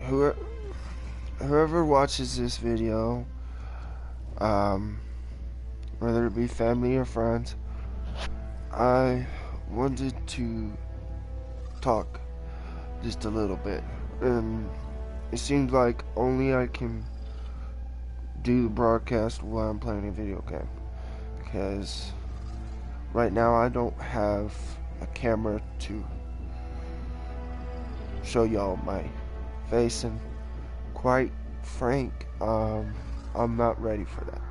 who, whoever watches this video, whether it be family or friends, I wanted to talk just a little bit, and it seems like only I can do the broadcast while I'm playing a video game, because right now I don't have a camera to show y'all my face, and quite frank, I'm not ready for that.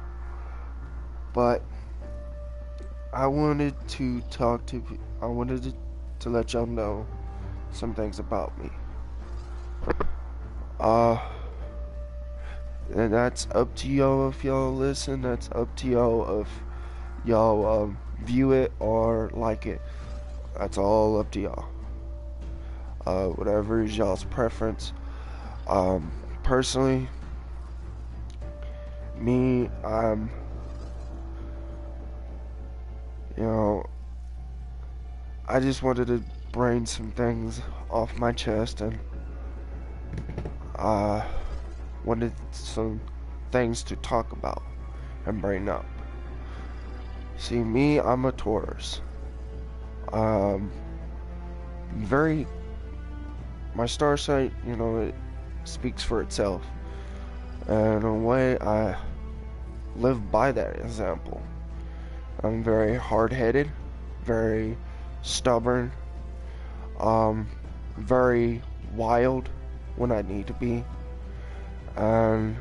But I wanted to to let y'all know some things about me. And that's up to y'all if y'all listen. That's up to y'all if y'all view it or like it. That's all up to y'all. Whatever is y'all's preference. Personally, me, I just wanted to bring some things off my chest, and wanted some things to talk about and bring up. See, me, I'm a Taurus. My star sign, it speaks for itself. And in a way, I live by that example. I'm very hard-headed, very stubborn, very wild when I need to be, and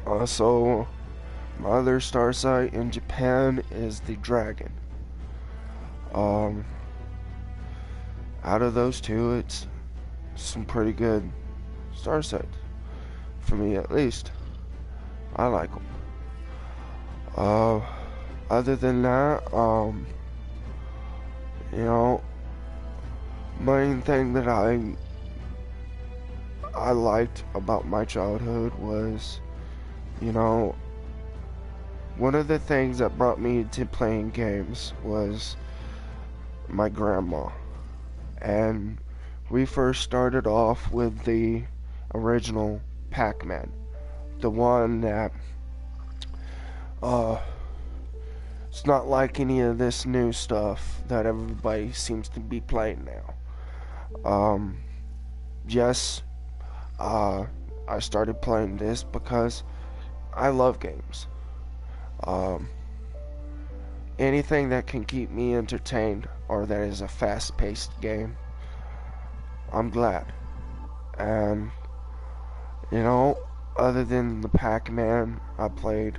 also my other star sign in Japan is the dragon. Out of those two, it's some pretty good star signs, for me at least. I like them. Other than that, main thing that I liked about my childhood was, one of the things that brought me to playing games was my grandma. And we first started off with the original Pacman, the one that it's not like any of this new stuff that everybody seems to be playing now. Yes, I started playing this because I love games. Anything that can keep me entertained or that is a fast-paced game, I'm glad. And other than the Pac-Man, I played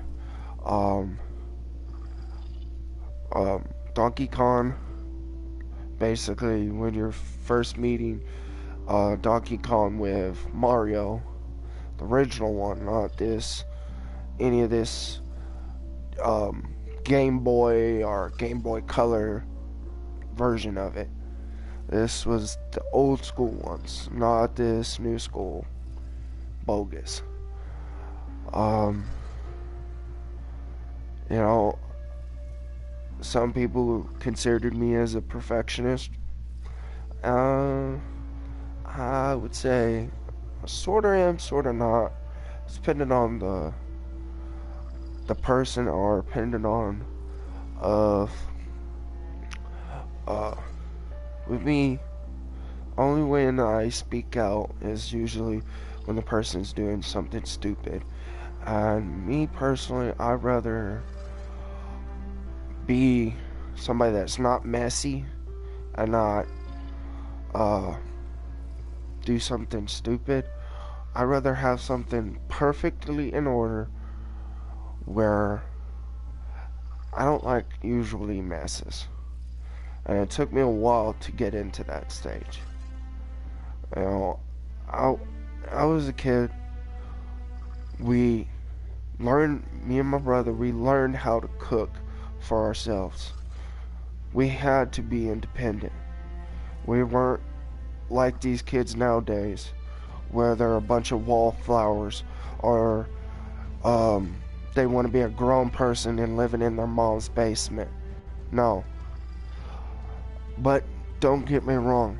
Donkey Kong. Basically, when you're first meeting Donkey Kong with Mario, the original one, not any of this Game Boy or Game Boy Color version of it. This was the old school ones, not this new school bogus. Some people considered me as a perfectionist. I would say sorta am, sorta not. It's depending on the person, or depending on with me, only when I speak out is usually when the person's doing something stupid. And me personally, I'd rather be somebody that's not messy and not do something stupid. I'd rather have something perfectly in order, where I don't like usually messes. And it took me a while to get into that stage. I was a kid. Me and my brother, we learned how to cook for ourselves. We had to be independent. We weren't like these kids nowadays, where they're a bunch of wallflowers, or they want to be a grown person and living in their mom's basement. No. But don't get me wrong.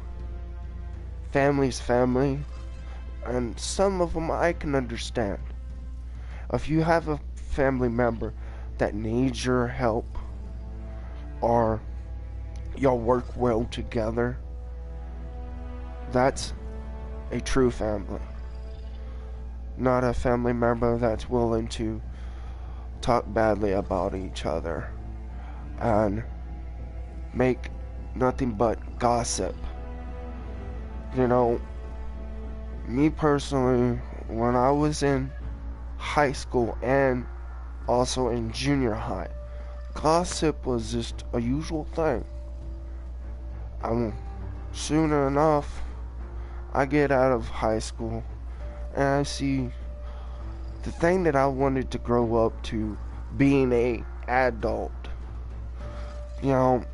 family's family, and some of them I can understand. If you have a family member that needs your help, or y'all work well together, that's a true family. Not a family member that's willing to talk badly about each other and make nothing but gossip. You know, me personally, when I was in high school and also in junior high, gossip was just a usual thing. Soon enough, I get out of high school and I see the thing that I wanted to grow up to being a adult. You know,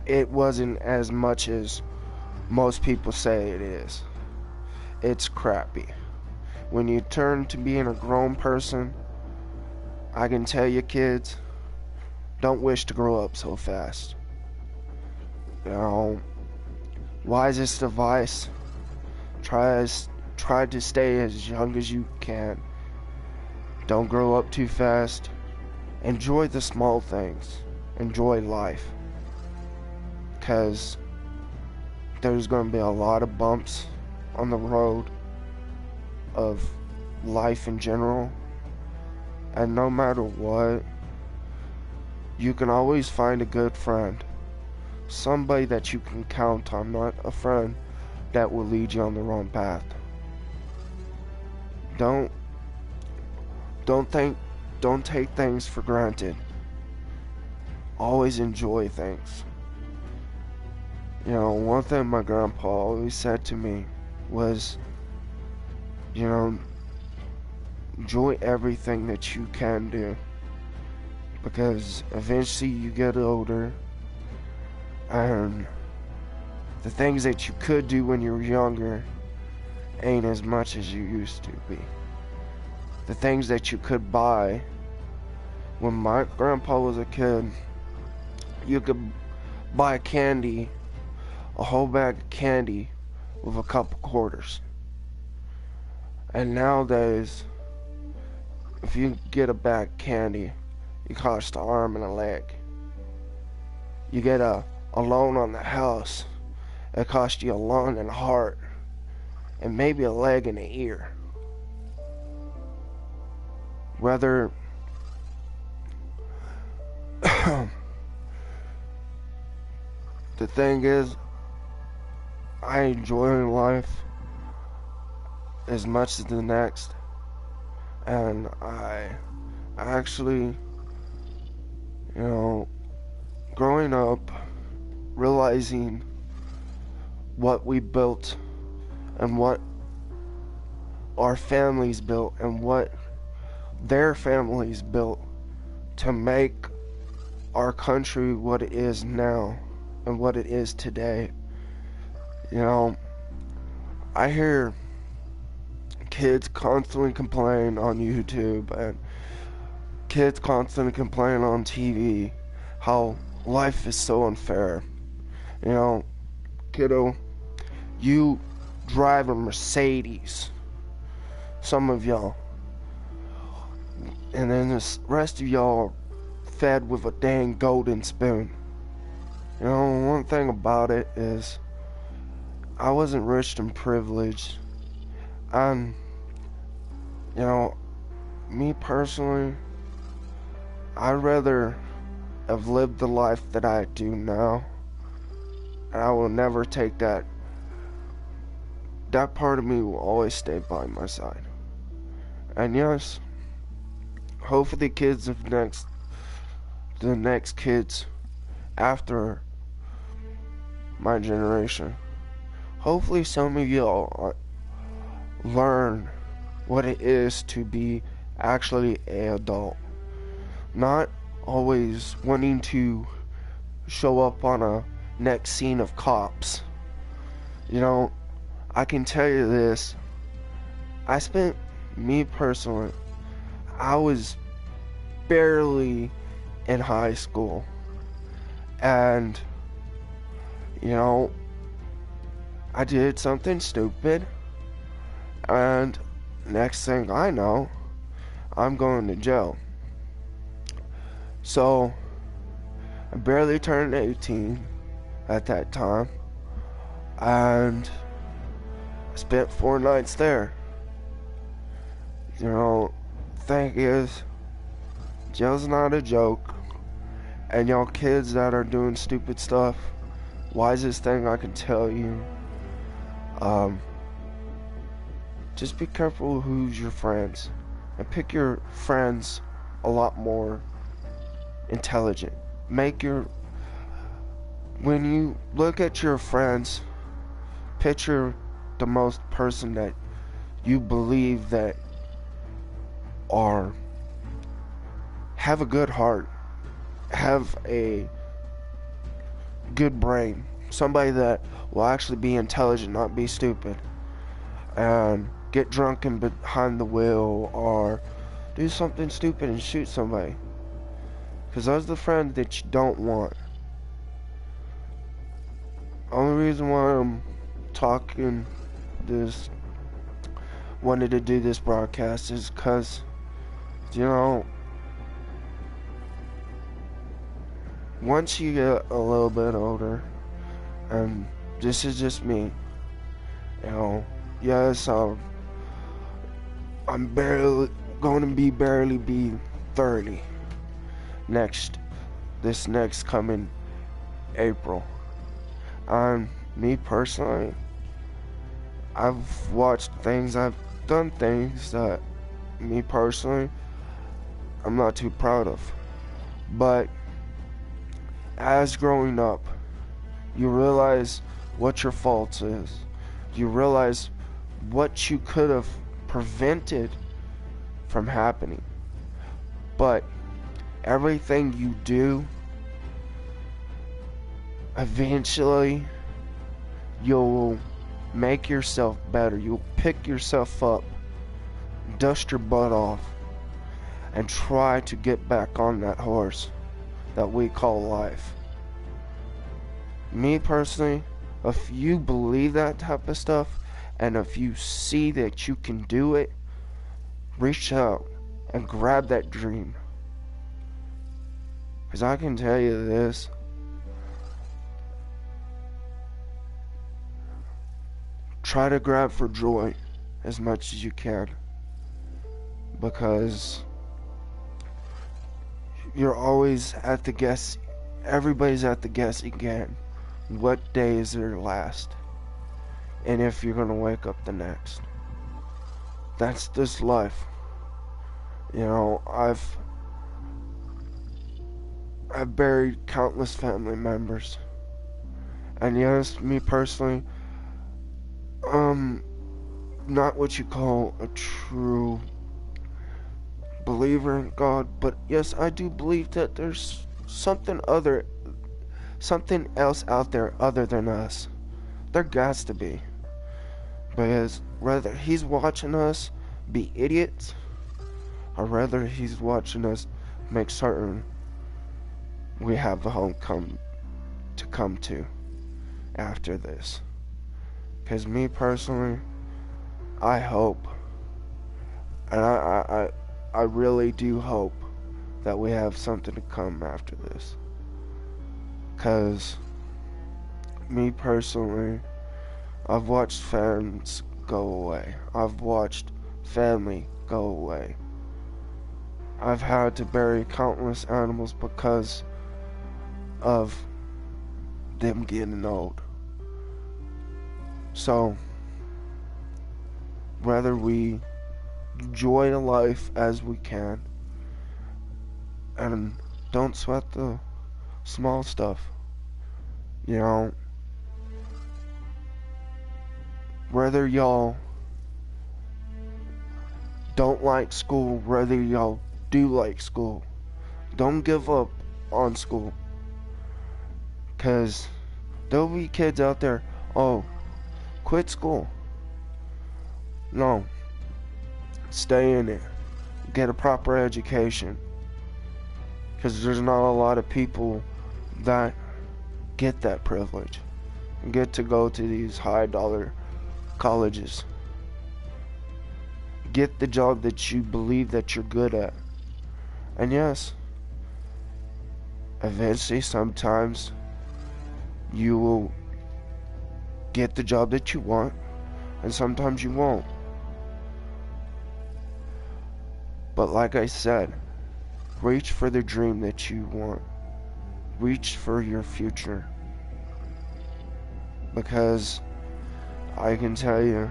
it wasn't as much as most people say it is. It's crappy. When you turn to being a grown person, I can tell you kids, don't wish to grow up so fast. You know, wisest advice, try to stay as young as you can. Don't grow up too fast. Enjoy the small things. Enjoy life. Because there's going to be a lot of bumps on the road of life in general. And no matter what, you can always find a good friend. Somebody that you can count on, not a friend that will lead you on the wrong path. Don't take things for granted. Always enjoy things. You know, one thing my grandpa always said to me was, you know, enjoy everything that you can do, because eventually you get older and the things that you could do when you were younger ain't as much as you used to be. The things that you could buy when my grandpa was a kid, you could buy candy, a whole bag of candy with a couple quarters. And nowadays, if you get a bag of candy, it costs an arm and a leg. You get a loan on the house, it costs you a lung and a heart, and maybe a leg and an ear. Whether the thing is, I enjoy life as much as the next, and I actually, you know, growing up, realizing what we built and what our families built and what their families built to make our country what it is now and what it is today. You know, I hear kids constantly complain on YouTube and kids constantly complain on TV how life is so unfair. You know, kiddo, you drive a Mercedes, some of y'all, and then the rest of y'all are fed with a dang golden spoon. You know, one thing about it is I wasn't rich and privileged. And, you know, me personally, I'd rather have lived the life that I do now. And I will never take that. That part of me will always stay by my side. And yes, hopefully the next kids after my generation, hopefully some of y'all learn what it is to be actually an adult. Not always wanting to show up on a next scene of Cops. You know, I can tell you this. Me personally, I was barely in high school. And, you know, I did something stupid, and next thing I know, I'm going to jail. So, I barely turned 18 at that time, and I spent 4 nights there. You know, thing is, jail's not a joke, and y'all kids that are doing stupid stuff, wisest thing I can tell you, just be careful who's your friends, and pick your friends a lot more intelligent. When you look at your friends, picture the most person that you believe that have a good heart, have a good brain, somebody that will actually be intelligent, not be stupid, and get drunk and behind the wheel or do something stupid and shoot somebody. Because those are the friends that you don't want. Only reason why I'm wanted to do this broadcast is because, you know, once you get a little bit older, and this is just me, you know, yes, I'm barely 30 this next coming April. Me personally, I've watched things, I've done things that me personally I'm not too proud of. But as growing up, you realize what your faults is. You realize what you could have prevented from happening. But everything you do, eventually you'll make yourself better. You'll pick yourself up, dust your butt off, and try to get back on that horse that we call life. Me personally, if you believe that type of stuff, and if you see that you can do it, reach out and grab that dream. Because I can tell you this, try to grab for joy as much as you can, because you're always at the guess. Everybody's at the guessing game. What day is their last, and if you're gonna wake up the next. That's this life. You know, I've buried countless family members, and yes, me personally, not what you call a true believer in God, but yes, I do believe that there's something else out there other than us. There has to be. Because whether he's watching us be idiots, or whether he's watching us make certain we have the home to come to after this. Because me personally, I hope, and I really do hope that we have something to come after this. Because me personally, I've watched friends go away. I've watched family go away. I've had to bury countless animals because of them getting old. So, whether we enjoy life as we can, and don't sweat the small stuff, you know, whether y'all don't like school, whether y'all do like school, don't give up on school, because there'll be kids out there, oh, quit school. No, stay in it, get a proper education, because there's not a lot of people that get that privilege. get to go to these high dollar colleges, get the job that you believe that you're good at. And yes, eventually sometimes you will get the job that you want, and sometimes you won't. But like I said, reach for the dream that you want. Reach for your future. Because I can tell you,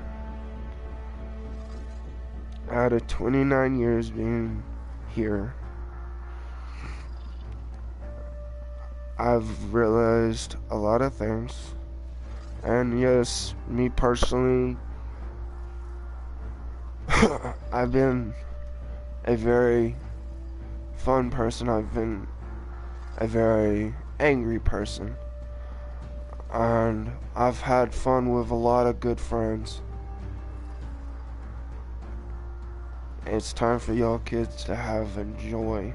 out of 29 years being here, I've realized a lot of things. And yes, me personally, I've been a very fun person. I've been a very angry person. And I've had fun with a lot of good friends. It's time for y'all kids to have joy.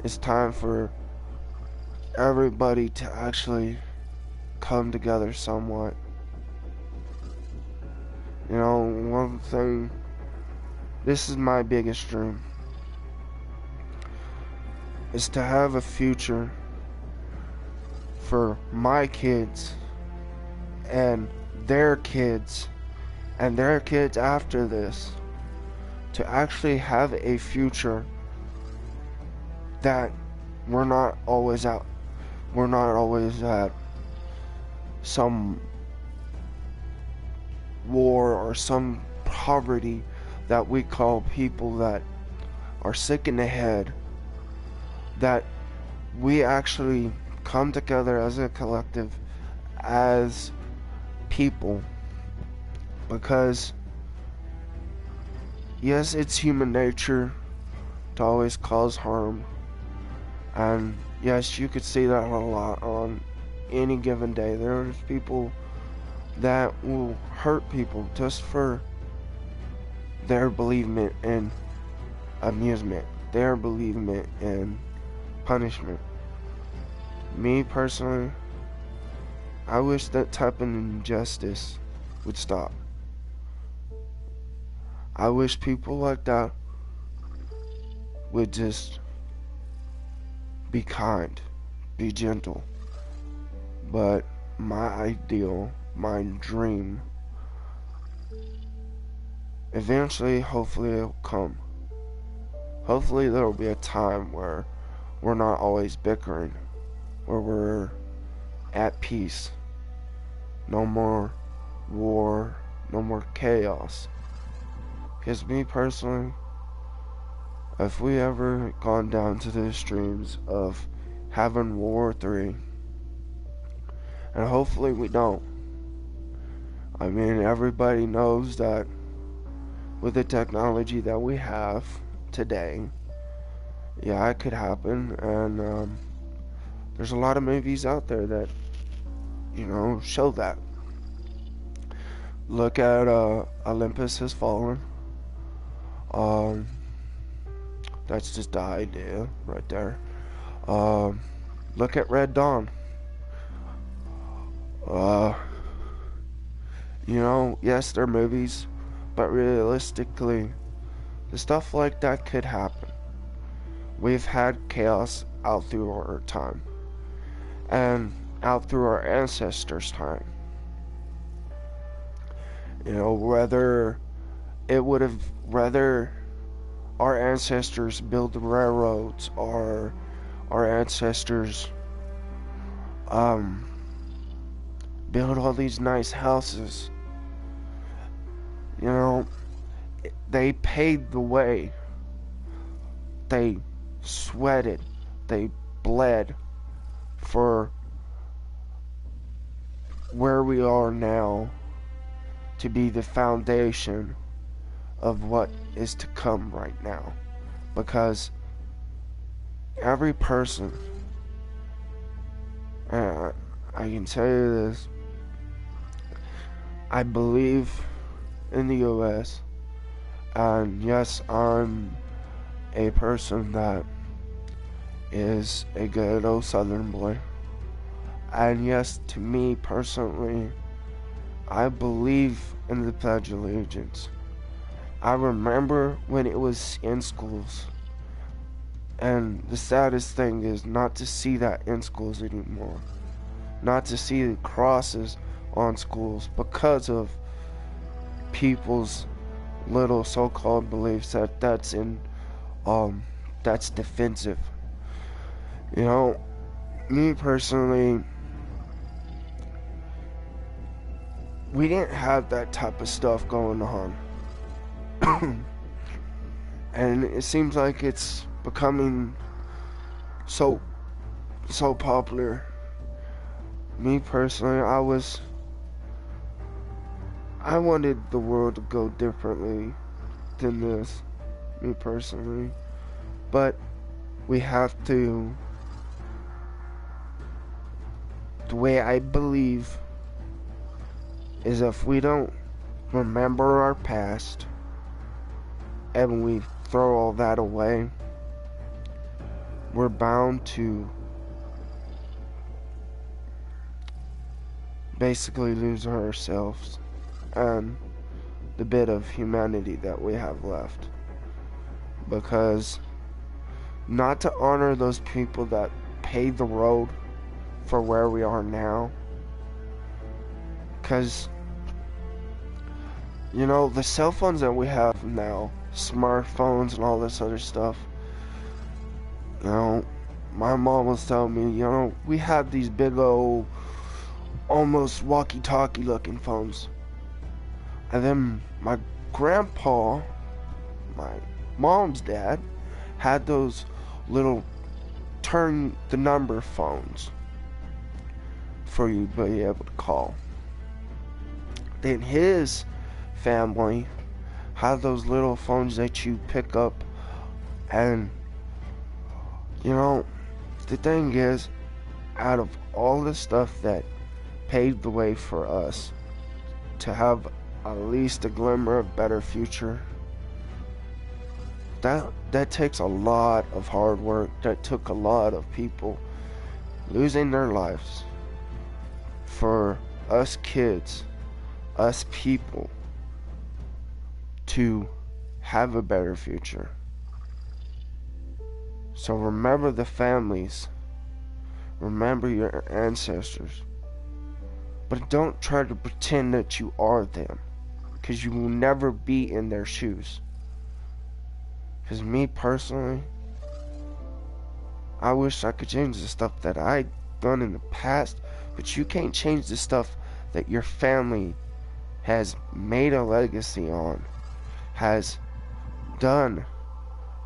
It's time for everybody to actually come together somewhat. You know, one thing, this is my biggest dream, is to have a future for my kids and their kids and their kids after this, to actually have a future that we're not always at some war or some poverty that we call people that are sick in the head, that we actually come together as a collective, as people. Because yes, it's human nature to always cause harm, and yes, you could see that a lot on any given day. There's people that will hurt people just for their believement in amusement, their believement in punishment. Me personally, I wish that type of injustice would stop. I wish people like that would just be kind, be gentle. But my ideal, my dream, eventually, hopefully it'll come. Hopefully there will be a time where we're not always bickering, where we're at peace. No more war, no more chaos. Because me personally, if we ever gone down to the extremes of having World War III, and hopefully we don't. I mean, everybody knows that with the technology that we have today, yeah, it could happen. And there's a lot of movies out there that, you know, show that. Look at Olympus Has Fallen. That's just the idea right there. Look at Red Dawn. You know, yes, they're movies, but realistically, the stuff like that could happen. We've had chaos out through our time, and out through our ancestors' time. You know, whether our ancestors built the railroads, or our ancestors built all these nice houses. You know, they paved the way. They sweated, they bled for where we are now to be the foundation of what is to come right now. Because every person, I can tell you this, I believe in the US, and yes, I'm a person that is a good old Southern boy. And yes, to me personally, I believe in the Pledge of Allegiance. I remember when it was in schools. And the saddest thing is not to see that in schools anymore. Not to see the crosses on schools because of people's little so-called beliefs that's defensive. You know, me personally, we didn't have that type of stuff going on. And it seems like it's becoming so popular. Me personally, I wanted the world to go differently than this, me personally. But we have to, the way I believe is if we don't remember our past and we throw all that away, we're bound to basically lose ourselves and the bit of humanity that we have left. Because not to honor those people that paved the road for where we are now, because you know, the cell phones that we have now, smartphones and all this other stuff, you know, my mom was telling me, you know, we have these big old almost walkie-talkie looking phones. And then my grandpa, my mom's dad, had those little turn the number phones for you to be able to call. Then his family had those little phones that you pick up, and you know, the thing is, out of all the stuff that paved the way for us to have at least a glimmer of better future, that takes a lot of hard work. That took a lot of people losing their lives for us kids, us people, to have a better future. So remember the families, remember your ancestors, but don't try to pretend that you are them, because you will never be in their shoes. Because me personally, I wish I could change the stuff that I've done in the past, but you can't change the stuff that your family has made a legacy on, has done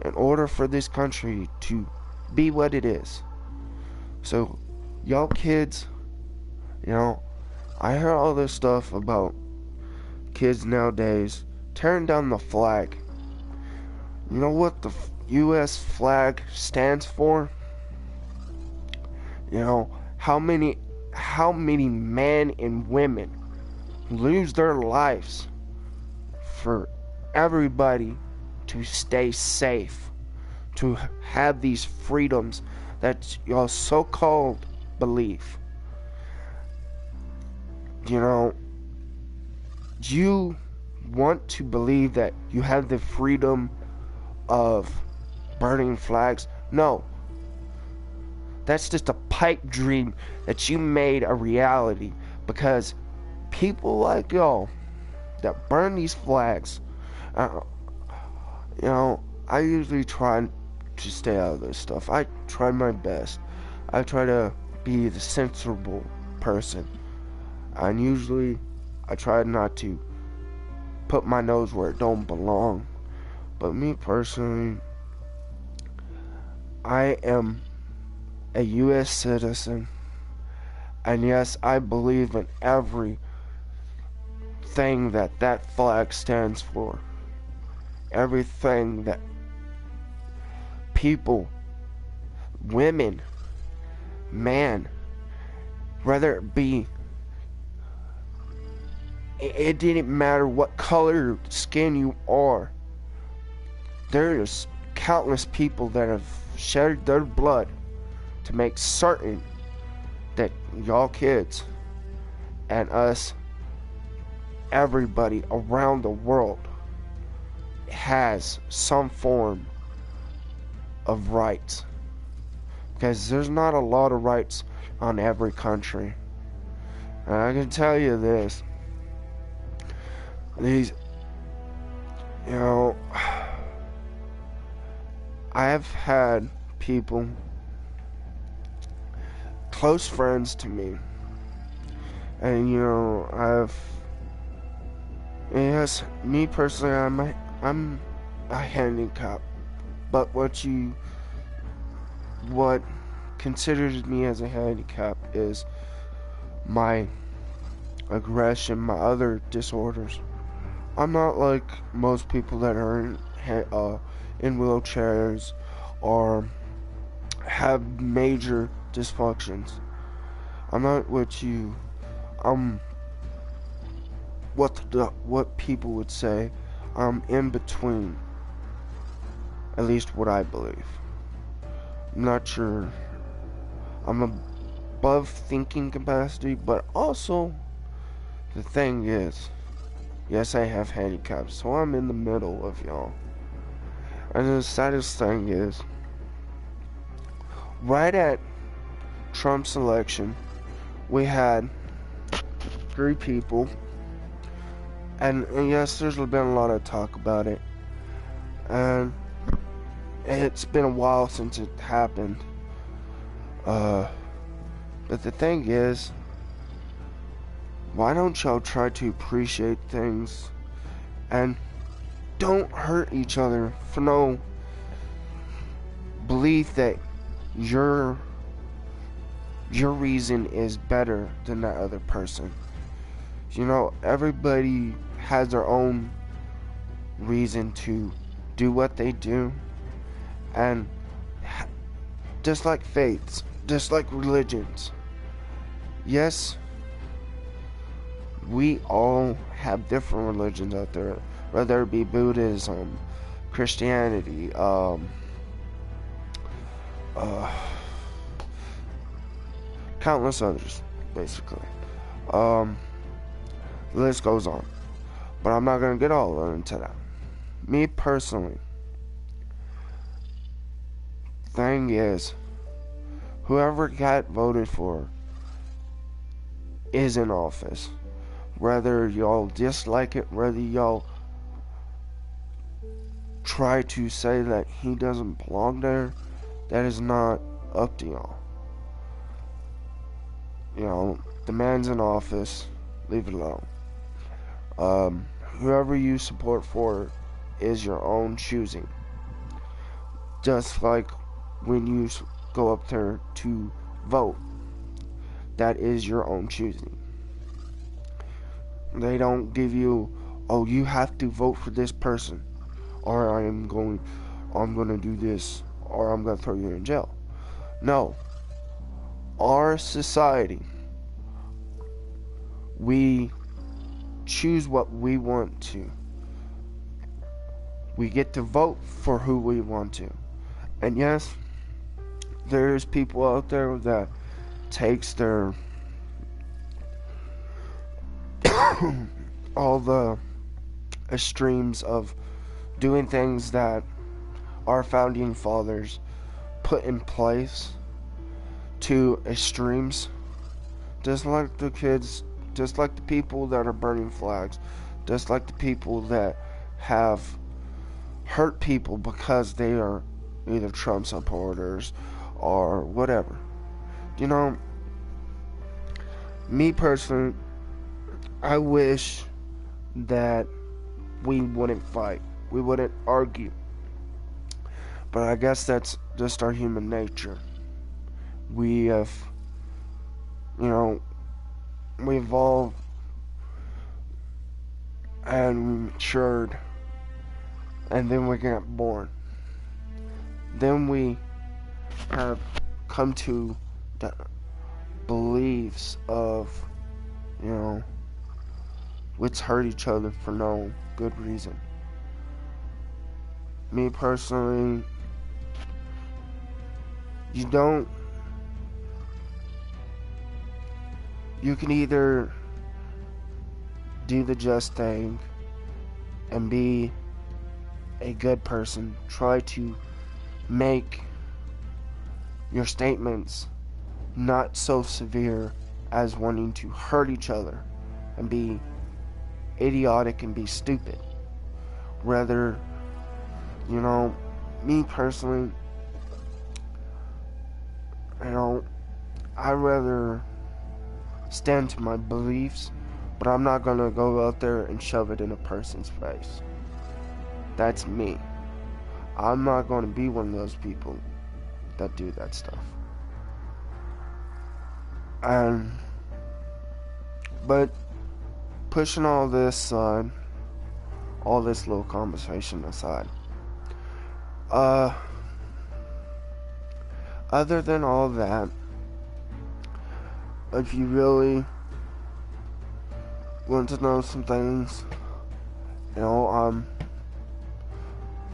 in order for this country to be what it is. So, y'all kids, you know, I hear all this stuff about kids nowadays tearing down the flag. You know what the U.S. flag stands for? You know, how many men and women lose their lives for everybody to stay safe, to have these freedoms that y'all so-called believe. You know, you want to believe that you have the freedom of burning flags? No. That's just a pipe dream that you made a reality, because people like y'all that burn these flags, you know, I usually try to stay out of this stuff. I try my best. I try to be the sensible person. And usually, I try not to put my nose where it don't belong. But me personally, I am a U.S. citizen. And yes, I believe in everything that flag stands for. Everything that people, women, man, whether it be, it didn't matter what color skin you are. There's countless people that have shed their blood to make certain that y'all kids and us, everybody around the world, has some form of rights. Because there's not a lot of rights on every country. And I can tell you this. These, you know, I have had people, close friends to me, and you know, yes, me personally, I'm a handicap, but what considers me as a handicap is my aggression, my other disorders. I'm not like most people that are in wheelchairs or have major dysfunctions. I'm not I'm what people would say. I'm in between. At least what I believe. I'm not sure. I'm above thinking capacity, but also the thing is, yes, I have handicaps, so I'm in the middle of y'all. And the saddest thing is, right at Trump's election, we had 3 people, and yes, there's been a lot of talk about it, and it's been a while since it happened. But the thing is, why don't y'all try to appreciate things and don't hurt each other for no belief that your reason is better than that other person. You know, everybody has their own reason to do what they do, and just like faiths, just like religions, yes, we all have different religions out there, whether it be Buddhism, Christianity, countless others, basically. The list goes on, but I'm not gonna get all into that. Me personally, thing is, whoever got voted for is in office. Whether y'all dislike it, whether y'all try to say that he doesn't belong there, that is not up to y'all. You know, the man's in office, leave it alone. Whoever you support for is your own choosing. Just like when you go up there to vote, that is your own choosing. They don't give you, oh, you have to vote for this person, or I'm going to do this, or I'm going to throw you in jail. No. Our society, we choose what we want to. We get to vote for who we want to. And yes, there's people out there that takes their all the extremes of doing things that our founding fathers put in place to extremes, just like the kids, just like the people that are burning flags, just like the people that have hurt people because they are either Trump supporters or whatever. You know, me personally, I wish that we wouldn't fight, we wouldn't argue, but I guess that's just our human nature. We have, you know, we evolved and we matured, and then we got born. Then we have come to the beliefs of, you know, let's hurt each other for no good reason. Me personally, you don't You can either do the just thing and be a good person, try to make your statements not so severe as wanting to hurt each other and be idiotic and be stupid. Rather, you know, me personally, you know, I'd rather stand to my beliefs, but I'm not gonna go out there and shove it in a person's face. That's me. I'm not gonna be one of those people that do that stuff. But pushing all this aside, all this little conversation aside, other than all that, if you really want to know some things, you know,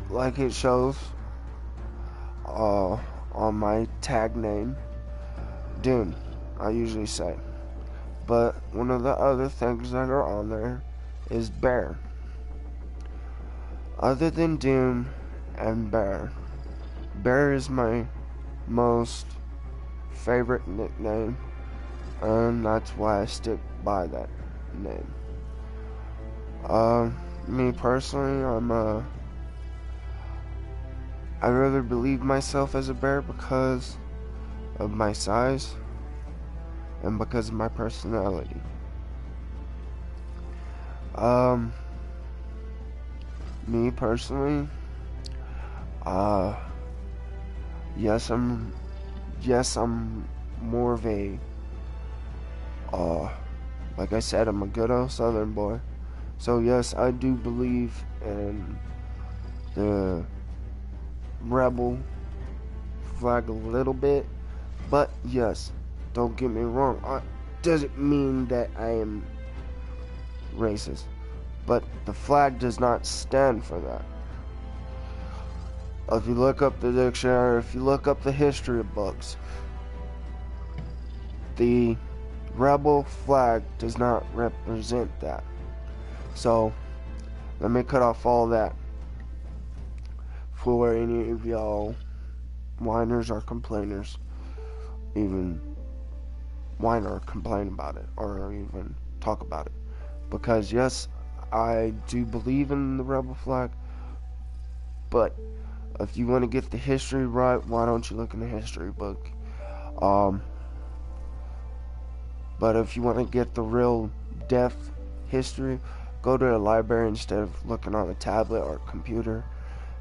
like it shows, on my tag name, Doom, I usually say. But one of the other things that are on there is Bear. Other than Doom and Bear, Bear is my most favorite nickname, and that's why I stick by that name. Me personally, I rather believe myself as a bear because of my size and because of my personality. Me personally, yes, I'm more of a, like I said, I'm a good old Southern boy. So yes, I do believe in the rebel flag a little bit, but yes, don't get me wrong, doesn't mean that I am racist, but the flag does not stand for that. If you look up the dictionary, if you look up the history books, the rebel flag does not represent that. So let me cut off all that for any of y'all whiners or complainers even whine or complain about it or even talk about it. Because yes, I do believe in the rebel flag, but if you want to get the history right, why don't you look in the history book? But if you want to get the real depth history, go to a library instead of looking on a tablet or computer,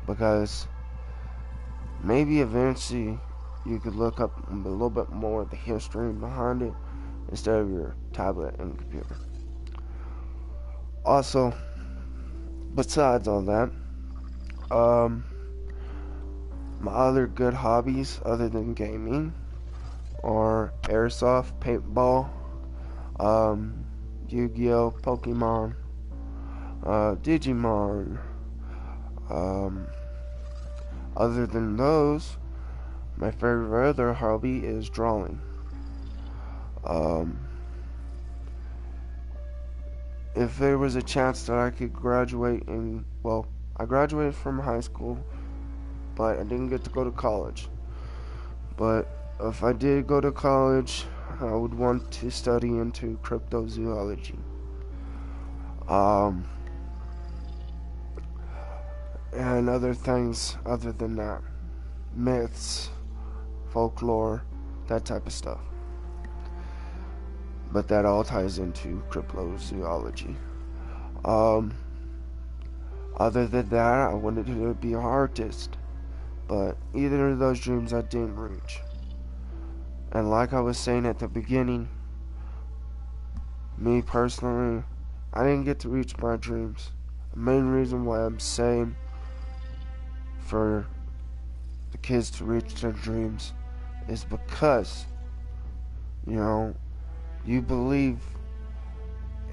because maybe eventually you could look up a little bit more of the history behind it instead of your tablet and computer. Also, besides all that, my other good hobbies other than gaming are airsoft, paintball, Yu-Gi-Oh, Pokemon, Digimon. Other than those, my favorite other hobby is drawing. If there was a chance that I could graduate I graduated from high school, but I didn't get to go to college. But if I did go to college, I would want to study into cryptozoology. And other things other than that. Myths, folklore, that type of stuff. But that all ties into cryptozoology. Other than that, I wanted to be an artist, but either of those dreams I didn't reach. And like I was saying at the beginning, me personally, I didn't get to reach my dreams. The main reason why I'm saying for the kids to reach their dreams is because, you know, you believe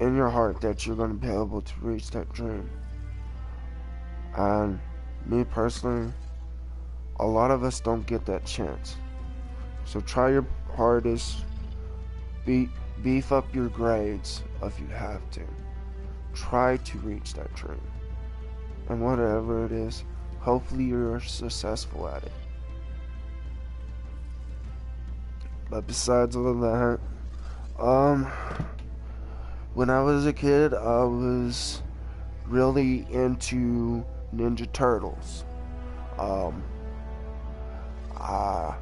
in your heart that you're going to be able to reach that dream. And me personally, a lot of us don't get that chance. So try your hardest, be Beef up your grades if you have to. Try to reach that dream. And whatever it is, hopefully you're successful at it. But besides all of that, when I was a kid, I was really into Ninja Turtles. I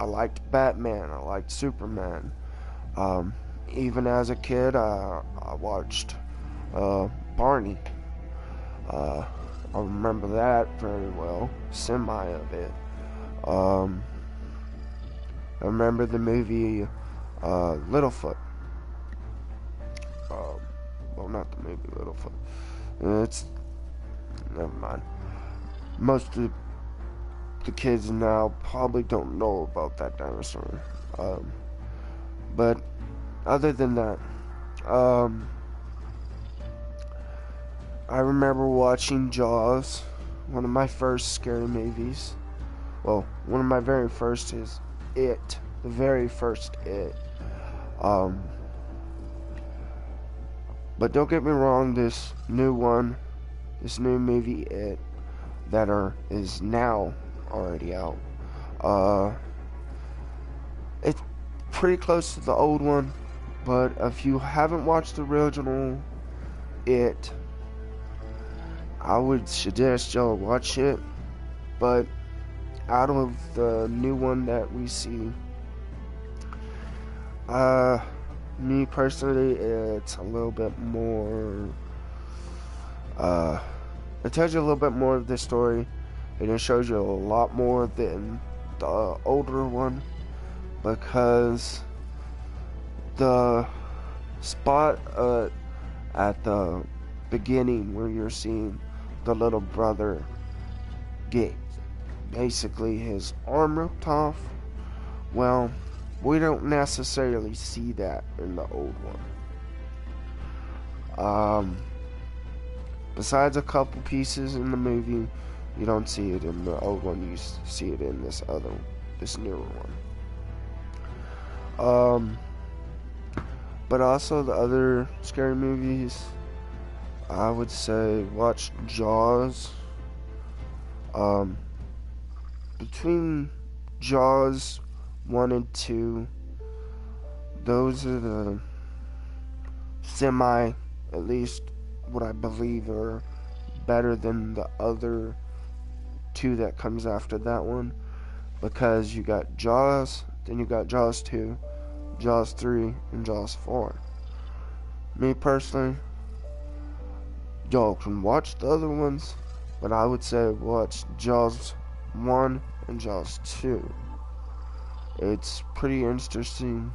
liked Batman. I liked Superman. Even as a kid, I watched Barney. I remember that very well. Semi of it. I remember the movie Littlefoot. Well, not the movie Littlefoot. It's never mind. Most of the kids now probably don't know about that dinosaur. But other than that, I remember watching Jaws, one of my first scary movies. Well, one of my very first is It, the very first It. But don't get me wrong, this new movie It, is now already out. It's pretty close to the old one, but if you haven't watched the original It, I would suggest y'all watch it. But out of the new one that we see, me personally, it's a little bit more, it tells you a little bit more of the story, and it shows you a lot more than the older one, because the spot at the beginning where you're seeing the little brother get basically his arm ripped off, well, we don't necessarily see that in the old one. Besides a couple pieces in the movie, you don't see it in the old one. You see it in this newer one. But also the other scary movies, I would say watch Jaws. Between Jaws 1 and 2, those are the at least what I believe are better than the other two that comes after that one, because you got Jaws, then you got Jaws 2, Jaws 3, and Jaws 4. Me personally, y'all can watch the other ones, but I would say watch Jaws 1 and Jaws 2. It's pretty interesting.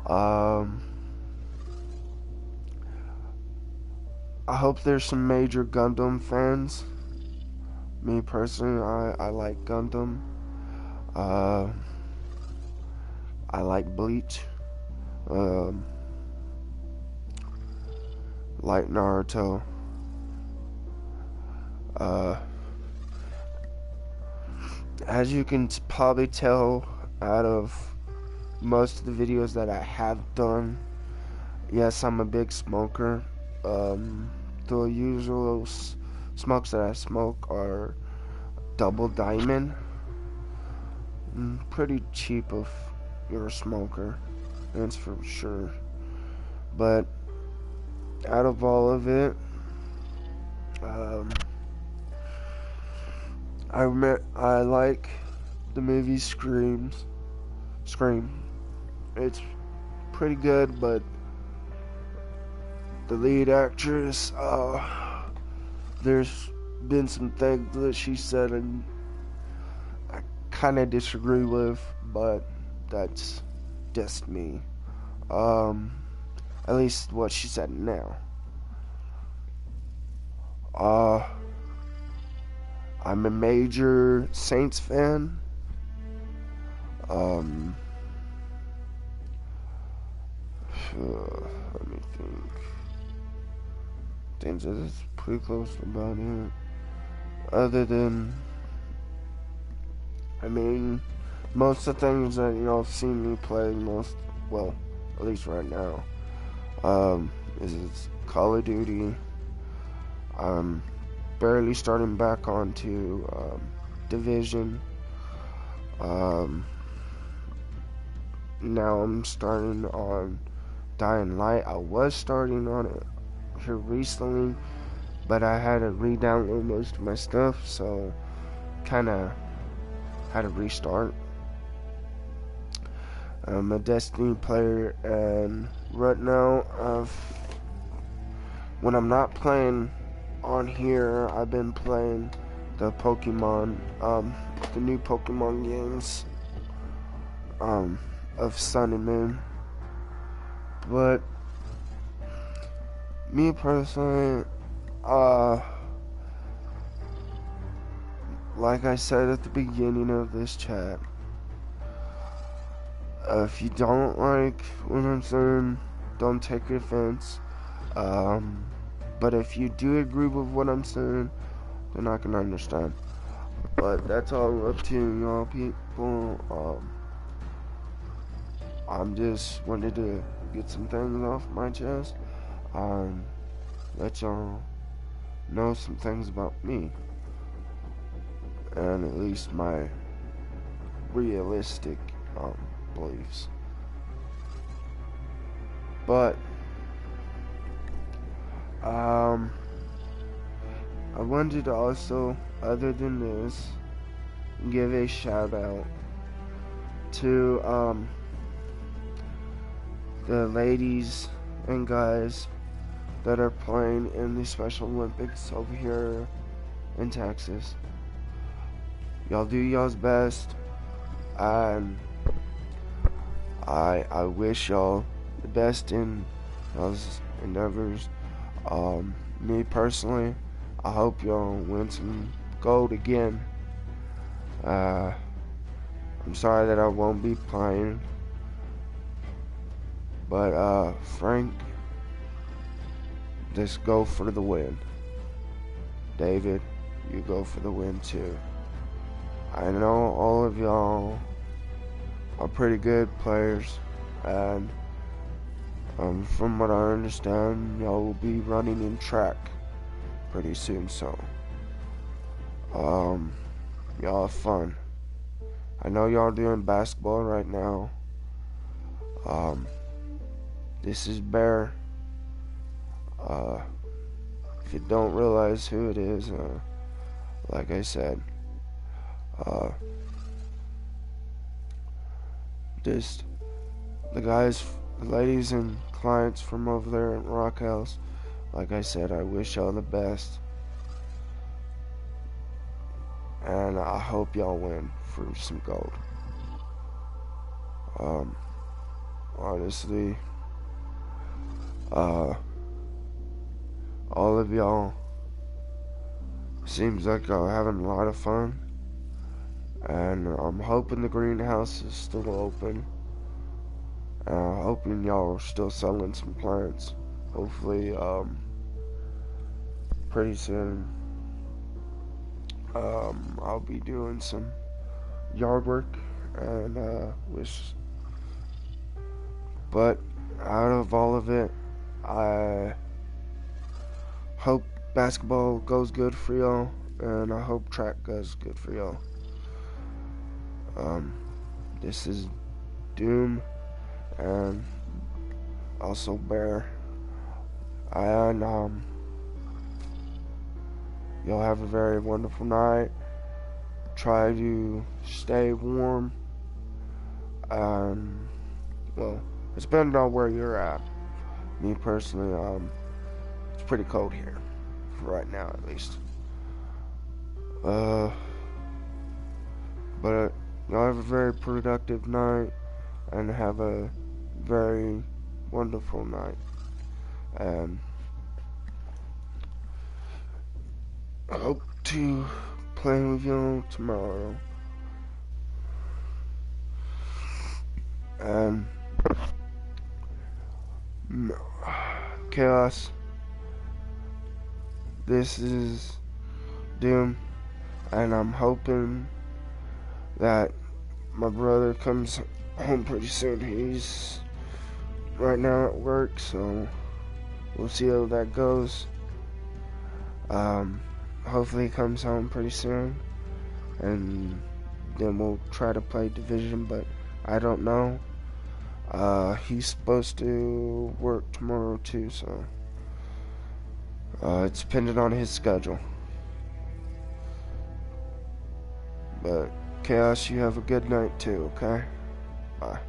I hope there's some major Gundam fans. Me personally, I like Gundam. I like Bleach. Like Naruto. As you can probably tell out of most of the videos that I have done, yes, I'm a big smoker. The usual smokes that I smoke are Double Diamond. Pretty cheap if you're a smoker, that's for sure. But out of all of it, I like the movie Scream. It's pretty good, but the lead actress, there's been some things that she said and I kind of disagree with, but that's just me. At least what she said now. I'm a major Saints fan. Let me think. Things that's pretty close about it. Other than, I mean, most of the things that y'all seen me play, at least right now. Is Call of Duty. I'm barely starting back onto Division. Now I'm starting on Dying Light. I was starting on it here recently, but I had to re-download most of my stuff, so kind of had to restart. I'm a Destiny player, and right now, when I'm not playing on here, I've been playing the Pokemon, the new Pokemon games, of Sun and Moon. But me personally, like I said at the beginning of this chat, if you don't like what I'm saying, don't take offense. But if you do agree with what I'm saying, then I can understand. But that's all up to y'all people. I'm just wanted to get some things off my chest. Let y'all know some things about me, and at least my realistic beliefs. But I wanted to also, other than this, give a shout out to the ladies and guys that are playing in the Special Olympics over here in Texas. Y'all do y'all's best, and I wish y'all the best in y'all's endeavors. Me personally, I hope y'all win some gold again. I'm sorry that I won't be playing, but Frank, just go for the win. David, you go for the win too. I know all of y'all are pretty good players, and from what I understand, y'all will be running in track pretty soon, so y'all have fun. I know y'all doing basketball right now. This is Bear. If you don't realize who it is, like I said, just the guys, the ladies and clients from over there at Rock House, like I said, I wish y'all the best, and I hope y'all win for some gold. Honestly, all of y'all seems like y'all having a lot of fun, and I'm hoping the greenhouse is still open. Hoping y'all are still selling some plants. Hopefully, pretty soon, I'll be doing some yard work, and but out of all of it, I hope basketball goes good for y'all, and I hope track goes good for y'all. This is Doom, and also Bear, and y'all have a very wonderful night. Try to stay warm, and well, it's depending on where you're at. Me personally, it's pretty cold here, for right now at least. But y'all have a very productive night, and have a very wonderful night. And I hope to play with y'all tomorrow. And Chaos, this is Doom, and I'm hoping that my brother comes home pretty soon. He's right now at work, so we'll see how that goes. Hopefully he comes home pretty soon, and then we'll try to play Division, but I don't know. He's supposed to work tomorrow too, so it's dependent on his schedule. But Chaos, you have a good night too, okay? Bye.